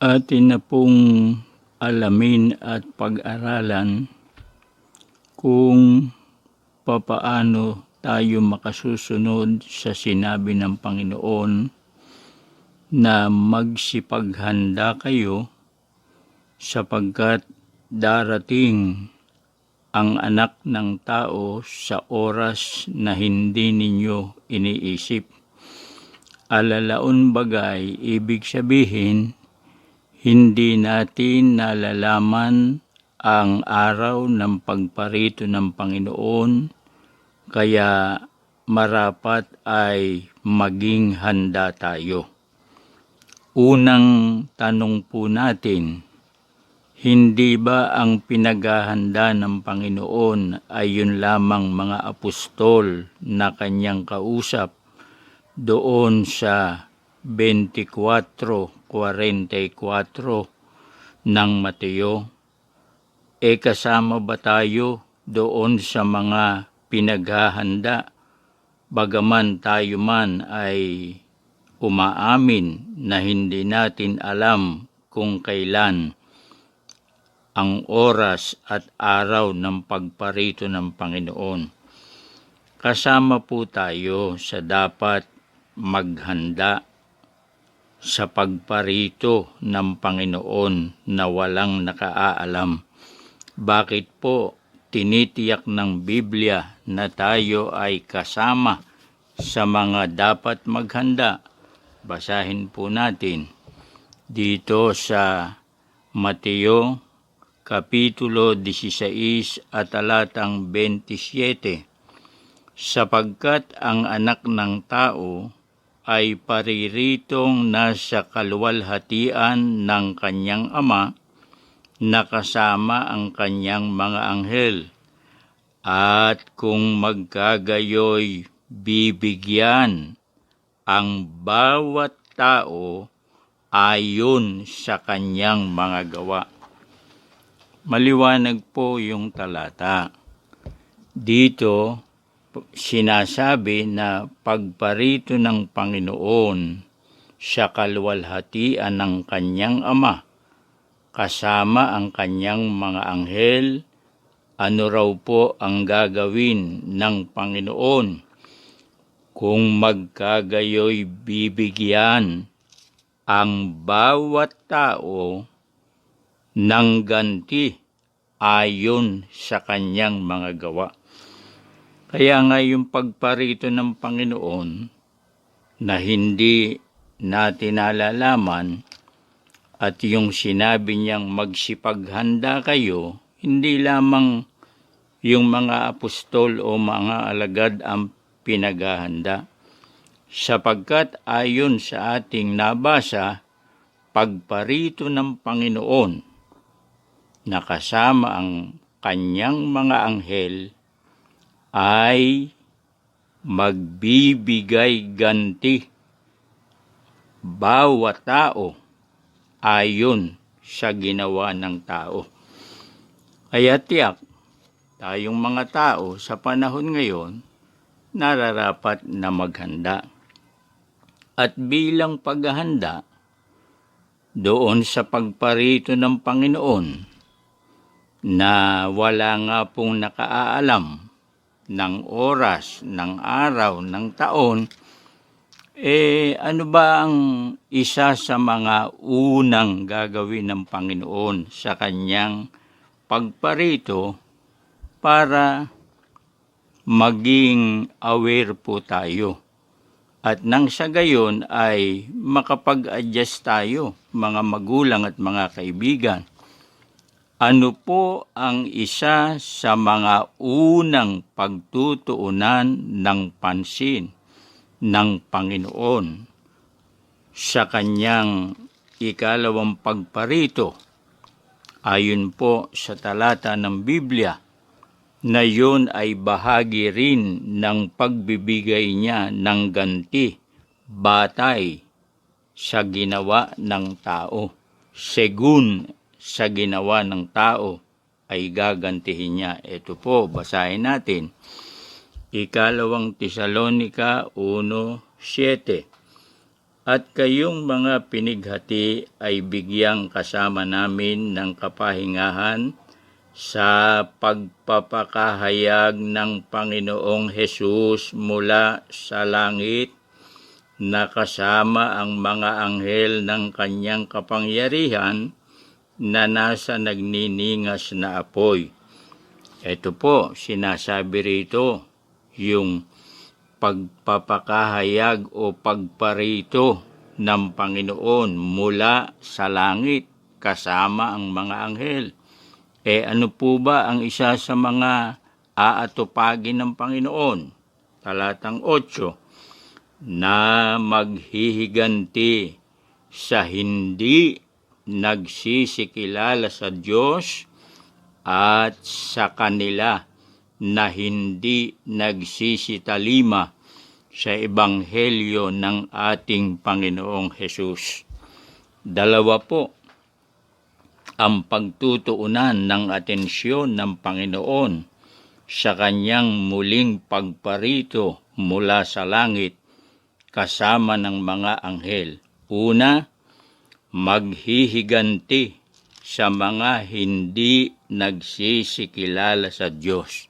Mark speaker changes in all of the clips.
Speaker 1: Atin na pong alamin at pag-aralan kung papaano tayo makasusunod sa sinabi ng Panginoon na magsipaghanda kayo sapagkat darating ang anak ng tao sa oras na hindi ninyo iniisip. Alalaon bagay, ibig sabihin, hindi natin nalalaman ang araw ng pagparito ng Panginoon, kaya marapat ay maging handa tayo. Unang tanong po natin, hindi ba ang pinaghahanda ng Panginoon ay yun lamang mga apostol na kanyang kausap doon sa 24:44 ng Mateo? Kasama ba tayo doon sa mga pinaghahanda, bagaman tayo man ay umaamin na hindi natin alam kung kailan ang oras at araw ng pagparito ng Panginoon? Kasama po tayo sa dapat maghanda sa pagparito ng Panginoon na walang nakaalam. Bakit po tinitiyak ng Biblia na tayo ay kasama sa mga dapat maghanda? Basahin po natin dito sa Mateo Kapitulo 16 at talatang 27. Sapagkat ang anak ng tao ay pariritong nasa kaluwalhatian ng kanyang ama, nakasama ang kanyang mga anghel, at kung magkagayoy bibigyan ang bawat tao ayon sa kanyang mga gawa. Maliwanag po yung talata. Dito sinasabi na pagparito ng Panginoon sa kaluwalhatian ng kanyang ama, kasama ang kanyang mga anghel, ano raw po ang gagawin ng Panginoon? Kung magkagayoy bibigyan ang bawat tao ng ganti ayon sa kanyang mga gawa. Kaya nga yung pagparito ng Panginoon na hindi natin nalalaman at yung sinabi niyang magsipaghanda kayo, hindi lamang yung mga apostol o mga alagad ang pinaghahanda. Sapagkat ayon sa ating nabasa, pagparito ng Panginoon, nakasama ang kanyang mga anghel, ay magbibigay ganti bawat tao ayon sa ginawa ng tao. Kaya tiyak, tayong mga tao sa panahon ngayon, nararapat na maghanda. At bilang paghahanda, doon sa pagparito ng Panginoon, na wala nga pong nakaalam ng oras, ng araw, ng taon, ano ba ang isa sa mga unang gagawin ng Panginoon sa kanyang pagparito para maging aware po tayo? At nang sa gayon ay makapag-adjust tayo, mga magulang at mga kaibigan. Ano po ang isa sa mga unang pagtutuunan ng pansin ng Panginoon sa kanyang ikalawang pagparito? Ayon po sa talata ng Biblia, na yun ay bahagi rin ng pagbibigay niya ng ganti batay sa ginawa ng tao. Segun sa ginawa ng tao ay gagantihin niya. Ito po, basahin natin. Ikalawang Tesalonica 1:7. At kayong mga pinighati ay bigyang kasama namin ng kapahingahan sa pagpapakahayag ng Panginoong Hesus mula sa langit, na kasama ang mga anghel ng kanyang kapangyarihan na nasa nagniningas na apoy. Ito po, sinasabi rito, yung pagpapakahayag o pagparito ng Panginoon mula sa langit kasama ang mga anghel. Ano po ba ang isa sa mga aatupagin ng Panginoon? Talatang 8, na maghihiganti sa hindi nagsisikilala sa Diyos at sa kanila na hindi nagsisitalima sa ebanghelyo ng ating Panginoong Hesus. Dalawa po ang pagtutuunan ng atensyon ng Panginoon sa kanyang muling pagparito mula sa langit kasama ng mga anghel. Una, maghihiganti sa mga hindi nagsisikilala sa Diyos.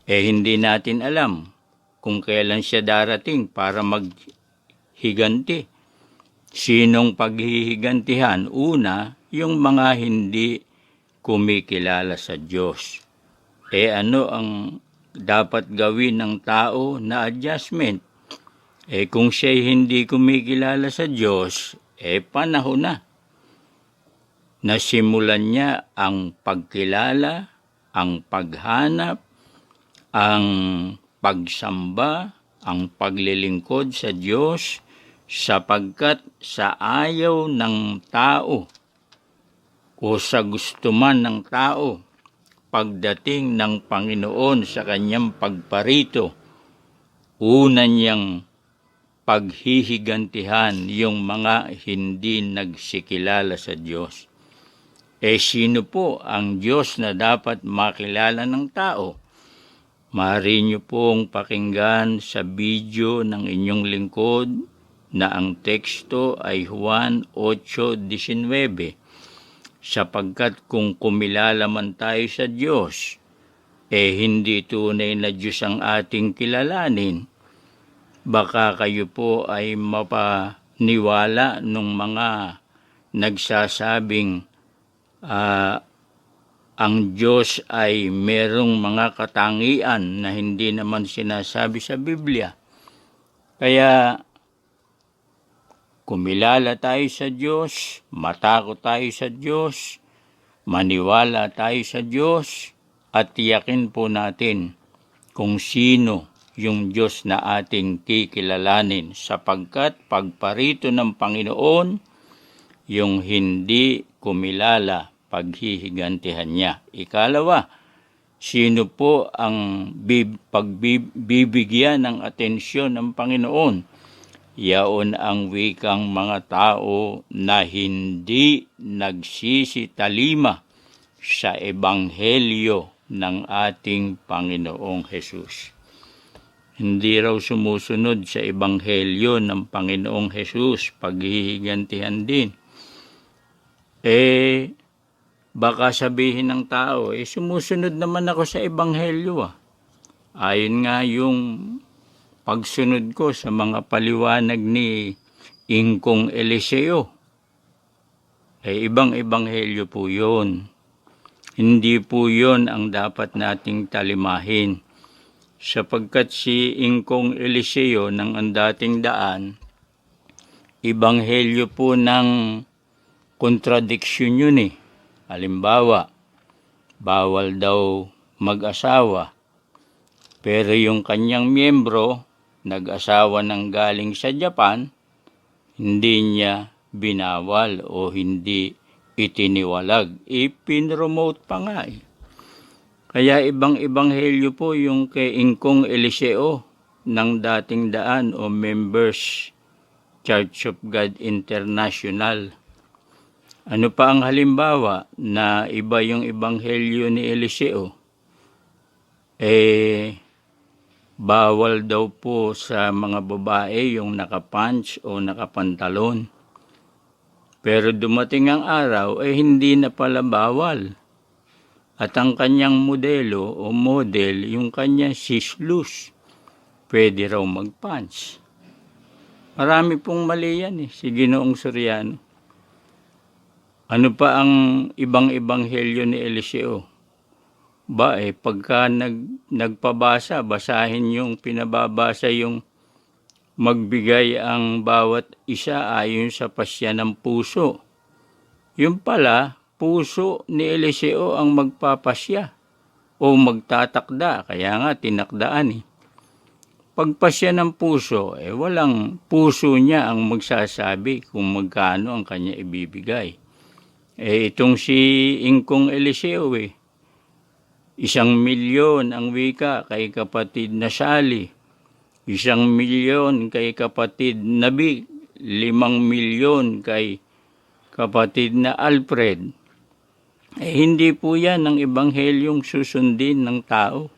Speaker 1: Hindi natin alam kung kailan siya darating para maghiganti. Sinong paghihigantihan? Una, yung mga hindi kumikilala sa Diyos. Ano ang dapat gawin ng tao na adjustment? Kung siya'y hindi kumikilala sa Diyos, panahon na. Nasimulan niya ang pagkilala, ang paghanap, ang pagsamba, ang paglilingkod sa Diyos, sapagkat sa ayaw ng tao o sa gusto man ng tao, pagdating ng Panginoon sa kanyang pagparito, una niyang paghihigantihan yung mga hindi nagsikilala sa Diyos. Sino po ang Diyos na dapat makilala ng tao? Maaari niyo pong pakinggan sa video ng inyong lingkod na ang teksto ay Juan 8:19. Sapagkat kung kumilala man tayo sa Diyos, hindi tunay na Diyos ang ating kilalanin, baka kayo po ay mapaniwala ng mga nagsasabing ang Diyos ay merong mga katangian na hindi naman sinasabi sa Biblia. Kaya kumilala tayo sa Diyos, matakot tayo sa Diyos, maniwala tayo sa Diyos, at tiyakin po natin kung sino yung Diyos na ating kikilalanin, sapagkat pagparito ng Panginoon, yung hindi kumilala, paghihigantihan niya. Ikalawa, sino po ang pagbibigyan ng atensyon ng Panginoon? Yaon ang wikang mga tao na hindi nagsisitalima sa ebanghelyo ng ating Panginoong Hesus. Hindi raw sumusunod sa ebanghelyo ng Panginoong Hesus, paghihigantihan din. Baka sabihin ng tao, sumusunod naman ako sa ebanghelyo. Ayon nga yung pagsunod ko sa mga paliwanag ni Ingkong Eliseo. Ibang ebanghelyo po yun. Hindi po yun ang dapat nating talimahin. Sapagkat si Ingkong Eliseo ng ang dating daan, ebanghelyo po ng kontradiksyon yun Halimbawa, bawal daw mag-asawa, pero yung kanyang miyembro, nag-asawa ng galing sa Japan, hindi niya binawal o hindi itiniwalag. Ipinromote pa nga Kaya ibang ebanghelyo po yung kay Ingkong Eliseo ng dating daan o Members Church of God International. Ano pa ang halimbawa na iba yung ebanghelyo ni Eliseo? bawal daw po sa mga babae yung nakapants o nakapantalon. Pero dumating ang araw, hindi na pala bawal. At ang kanyang modelo o model, yung kanyang sislus, pwede raw magpants. Marami pong mali yan si Ginoong Soriano. Ano pa ang ibang-ebanghelyo ni Eliseo? Pagka nagpabasa, basahin yung pinababasa yung magbigay ang bawat isa ayon sa pasya ng puso. Yung pala, puso ni Eliseo ang magpapasya o magtatakda, kaya nga tinakdaan Pagpasya ng puso, walang puso niya ang magsasabi kung magkano ang kanya ibibigay. Itong si Ingkong Eliseo 1,000,000 ang wika kay kapatid na Sally, 1,000,000 kay kapatid na Big, 5,000,000 kay kapatid na Alfred. Hindi po yan ang ebanghelyong susundin ng tao.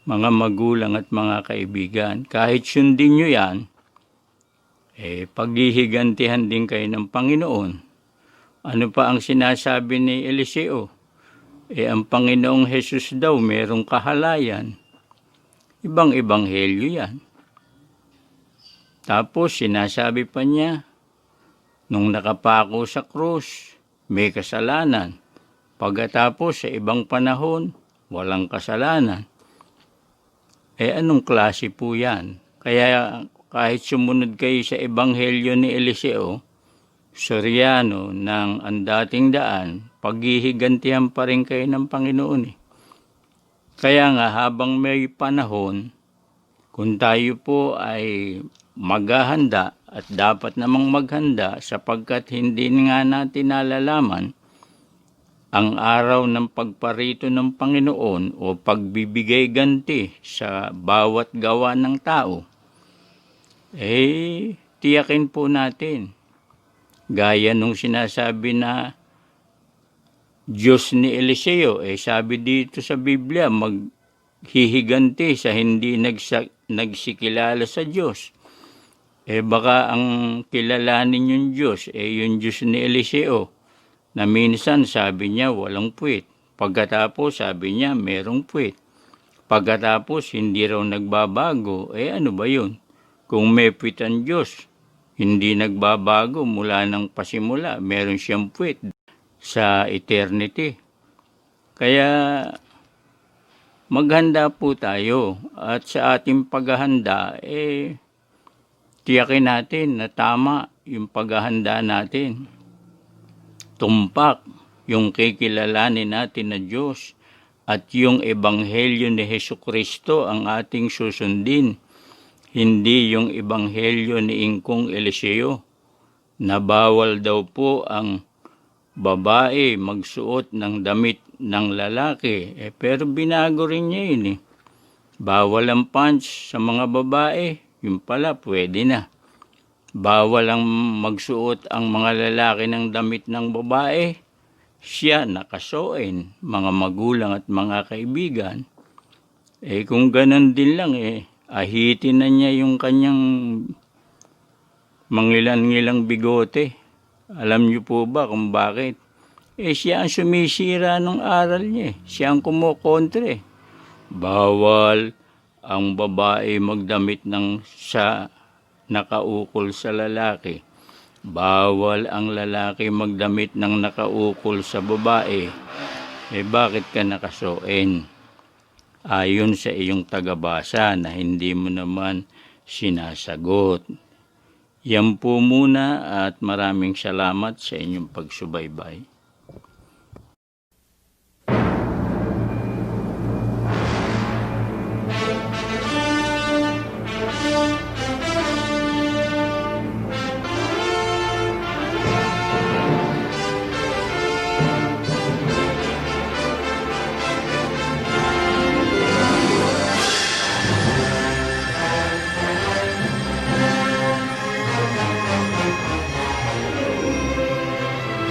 Speaker 1: Mga magulang at mga kaibigan, kahit sundin nyo yan, paghihigantihan din kayo ng Panginoon. Ano pa ang sinasabi ni Eliseo? Ang Panginoong Jesus daw merong kahalayan. Ibang ebanghelyo yan. Tapos sinasabi pa niya, nung nakapako sa krus, may kasalanan. Pagkatapos sa ibang panahon, walang kasalanan. Anong klase po yan? Kaya kahit sumunod kayo sa ebanghelyo ni Eliseo, Soriano ng ang dating daan, paghihigantihan pa rin kayo ng Panginoon Kaya nga habang may panahon, kung tayo po ay maghahanda at dapat namang maghanda sapagkat hindi nga natin nalalaman ang araw ng pagparito ng Panginoon o pagbibigay ganti sa bawat gawa ng tao, tiyakin po natin. Gaya nung sinasabi na Diyos ni Eliseo, sabi dito sa Biblia, maghihiganti sa hindi nagsikilala sa Diyos. Baka ang kilalanin yung Diyos, yung Diyos ni Eliseo, na minsan sabi niya walang puwit. Pagkatapos sabi niya merong puwit. Pagkatapos hindi raw nagbabago. Ano ba yun? Kung may puwit ang Diyos, hindi nagbabago mula ng pasimula. Meron siyang puwit sa eternity. Kaya maghanda po tayo. At sa ating paghahanda, tiyakin natin na tama yung paghahanda natin. Tumpak yung kikilalanin natin na Diyos at yung ebanghelyo ni Hesukristo ang ating susundin. Hindi yung ebanghelyo ni Ingkong Eliseo na bawal daw po ang babae magsuot ng damit ng lalaki. Pero binago rin niya yun Bawal ang pants sa mga babae, yung pala pwede na. Bawal ang magsuot ang mga lalaki ng damit ng babae, siya nakasuoin, mga magulang at mga kaibigan. Kung ganun din lang ahitin na niya yung kanyang mangilan-ngilang bigote. Alam niyo po ba kung bakit? Siya ang sumisira ng aral niya. Siya ang kumukontre. Bawal ang babae magdamit sa nakaukol sa lalaki. Bawal ang lalaki magdamit ng nakaukol sa babae. Bakit ka nakasuoin? Ayon sa iyong tagabasa na hindi mo naman sinasagot. Yan po muna at maraming salamat sa inyong pagsubaybay.